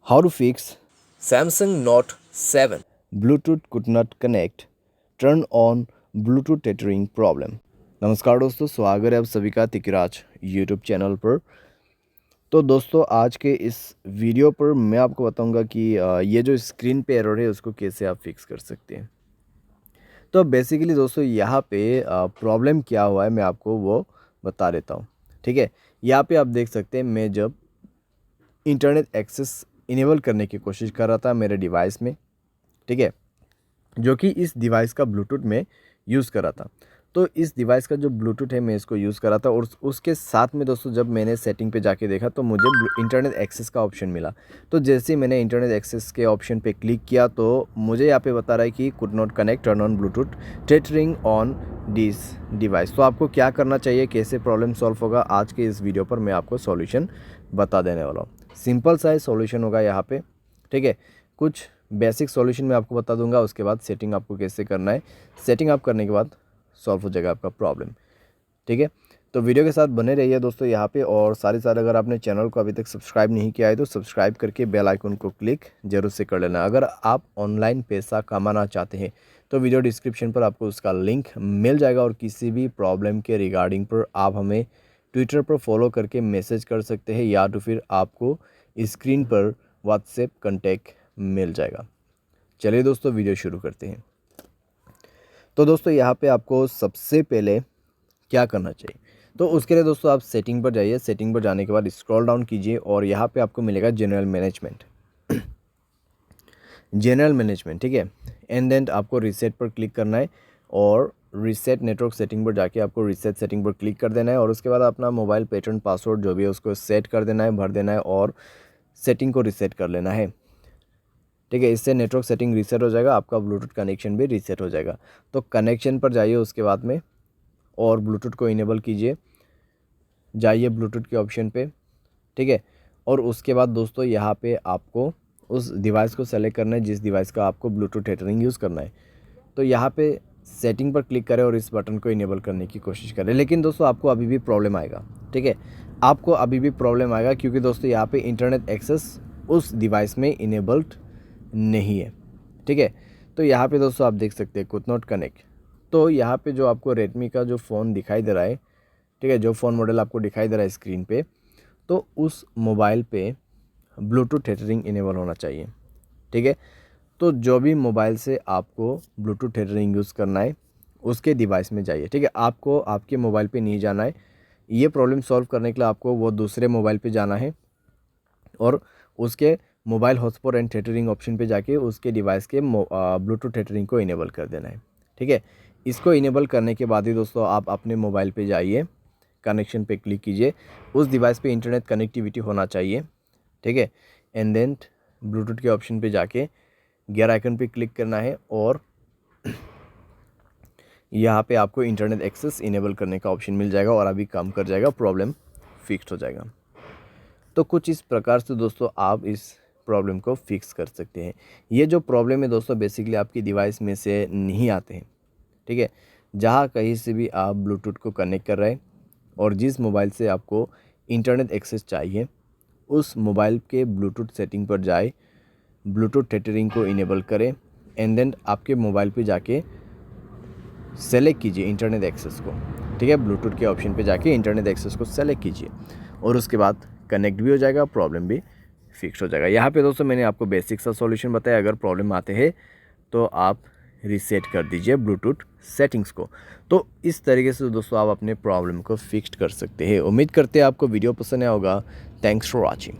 How to fix Samsung Note 7. Bluetooth could not connect, turn on Bluetooth tethering problem। नमस्कार दोस्तों, स्वागत है आप सभी का तिकराज यूट्यूब चैनल पर। तो दोस्तों आज के इस वीडियो पर मैं आपको बताऊंगा कि ये जो स्क्रीन पे एरर है उसको कैसे आप फिक्स कर सकते हैं। तो बेसिकली दोस्तों यहाँ पे प्रॉब्लम क्या हुआ है मैं आपको वो बता देता हूँ। ठीक है, यहाँ पे आप देख सकते हैं मैं जब इंटरनेट एक्सेस इनेबल करने की कोशिश कर रहा था मेरे डिवाइस में, ठीक है, जो कि इस डिवाइस का ब्लूटूथ में यूज़ कर रहा था। तो इस डिवाइस का जो ब्लूटूथ है मैं इसको यूज़ कर रहा था और उसके साथ में दोस्तों जब मैंने सेटिंग पे जाके देखा तो मुझे इंटरनेट एक्सेस का ऑप्शन मिला। तो जैसे ही मैंने इंटरनेट एक्सेस के ऑप्शन पे क्लिक किया तो मुझे यहाँ पे बता रहा है कि could not connect, turn on Bluetooth tethering on this device. तो आपको क्या करना चाहिए, कैसे प्रॉब्लम सॉल्व होगा, आज के इस वीडियो पर मैं आपको सॉल्यूशन बता देने वाला हूँ। सिंपल सा सॉल्यूशन होगा यहाँ पे, ठीक है। कुछ बेसिक सॉल्यूशन मैं आपको बता दूंगा, उसके बाद सेटिंग आपको कैसे करना है। सेटिंग आप करने के बाद सॉल्व हो जाएगा आपका प्रॉब्लम, ठीक है। तो वीडियो के साथ बने रहिए दोस्तों यहाँ पे, और साथ ही साथ अगर आपने चैनल को अभी तक सब्सक्राइब नहीं किया है तो सब्सक्राइब करके बेल आइकन को क्लिक जरूर से कर लेना। अगर आप ऑनलाइन पैसा कमाना चाहते हैं तो वीडियो डिस्क्रिप्शन पर आपको उसका लिंक मिल जाएगा, और किसी भी प्रॉब्लम के रिगार्डिंग पर आप हमें ट्विटर पर फॉलो करके मैसेज कर सकते हैं, या तो फिर आपको स्क्रीन पर व्हाट्सएप कॉन्टैक्ट मिल जाएगा। चलिए दोस्तों वीडियो शुरू करते हैं। तो दोस्तों यहाँ पे आपको सबसे पहले क्या करना चाहिए, तो उसके लिए दोस्तों आप सेटिंग पर जाइए। सेटिंग पर जाने के बाद स्क्रॉल डाउन कीजिए और यहाँ पे आपको मिलेगा जनरल मैनेजमेंट। जनरल मैनेजमेंट, ठीक है। एंड देन आपको रीसेट पर क्लिक करना है और रीसेट नेटवर्क सेटिंग पर जाके आपको रीसेट सेटिंग पर क्लिक कर देना है, और उसके बाद अपना मोबाइल पैटर्न पासवर्ड जो भी है उसको सेट कर देना है, भर देना है और सेटिंग को रीसेट कर लेना है, ठीक है। इससे नेटवर्क सेटिंग रीसेट हो जाएगा, आपका ब्लूटूथ कनेक्शन भी रीसेट हो जाएगा। तो कनेक्शन पर जाइए उसके बाद में और ब्लूटूथ को इनेबल कीजिए, जाइए ब्लूटूथ के ऑप्शन पे, ठीक है। और उसके बाद दोस्तों यहाँ पे आपको उस डिवाइस को सेलेक्ट करना है जिस डिवाइस का आपको ब्लूटूथ टेथरिंग यूज़ करना है। तो यहाँ पे सेटिंग पर क्लिक करें और इस बटन को इनेबल करने की कोशिश करें। लेकिन दोस्तों आपको अभी भी प्रॉब्लम आएगा, ठीक है, आपको अभी भी प्रॉब्लम आएगा, क्योंकि दोस्तों यहाँ पे इंटरनेट एक्सेस उस डिवाइस में इनेबल्ड नहीं है, ठीक है। तो यहाँ पे दोस्तों आप देख सकते हैं कुड नॉट कनेक्ट। तो यहाँ पे जो आपको रेडमी का जो फ़ोन दिखाई दे रहा है, ठीक है, जो फ़ोन मॉडल आपको दिखाई दे रहा है स्क्रीन पे, तो उस मोबाइल पे ब्लूटूथ टेथरिंग इनेबल होना चाहिए, ठीक है। तो जो भी मोबाइल से आपको ब्लूटूथ टेथरिंग यूज़ करना है उसके डिवाइस में जाइए, ठीक है। आपको आपके मोबाइल पे नहीं जाना है। ये प्रॉब्लम सॉल्व करने के लिए आपको वो दूसरे मोबाइल पे जाना है और उसके mobile hotspot and tethering option पे जाके उसके डिवाइस के ब्लूटूथ टेथरिंग को इनेबल कर देना है, ठीक है। इसको इनेबल करने के बाद ही दोस्तों आप अपने मोबाइल पे जाइए, कनेक्शन पे क्लिक कीजिए, उस डिवाइस पे इंटरनेट कनेक्टिविटी होना चाहिए, ठीक है। एंड देन ब्लूटूथ के ऑप्शन पे जाके गियर आइकन पे क्लिक करना है और यहाँ पे आपको इंटरनेट एक्सेस इनेबल करने का ऑप्शन मिल जाएगा और अभी काम कर जाएगा, प्रॉब्लम फिक्स हो जाएगा। तो कुछ इस प्रकार से दोस्तों आप इस प्रॉब्लम को फिक्स कर सकते हैं। ये जो प्रॉब्लम है दोस्तों बेसिकली आपकी डिवाइस में से नहीं आते हैं, ठीक है। जहाँ कहीं से भी आप ब्लूटूथ को कनेक्ट कर रहे हैं और जिस मोबाइल से आपको इंटरनेट एक्सेस चाहिए उस मोबाइल के ब्लूटूथ सेटिंग पर जाए, ब्लूटूथ टेथरिंग को इनेबल करें एंड देन आपके मोबाइल पे जाके सेलेक्ट कीजिए इंटरनेट एक्सेस को, ठीक है। ब्लूटूथ के ऑप्शन पे जाके इंटरनेट एक्सेस को सेलेक्ट कीजिए और उसके बाद कनेक्ट भी हो जाएगा, प्रॉब्लम भी फिक्स हो जाएगा। यहाँ पे दोस्तों मैंने आपको बेसिक सा सॉल्यूशन बताया। अगर प्रॉब्लम आते हैं तो आप रीसेट कर दीजिए ब्लूटूथ सेटिंग्स को। तो इस तरीके से दोस्तों आप अपने प्रॉब्लम को फिक्स कर सकते हैं। उम्मीद करते हैं आपको वीडियो पसंद आया होगा। Thanks for watching.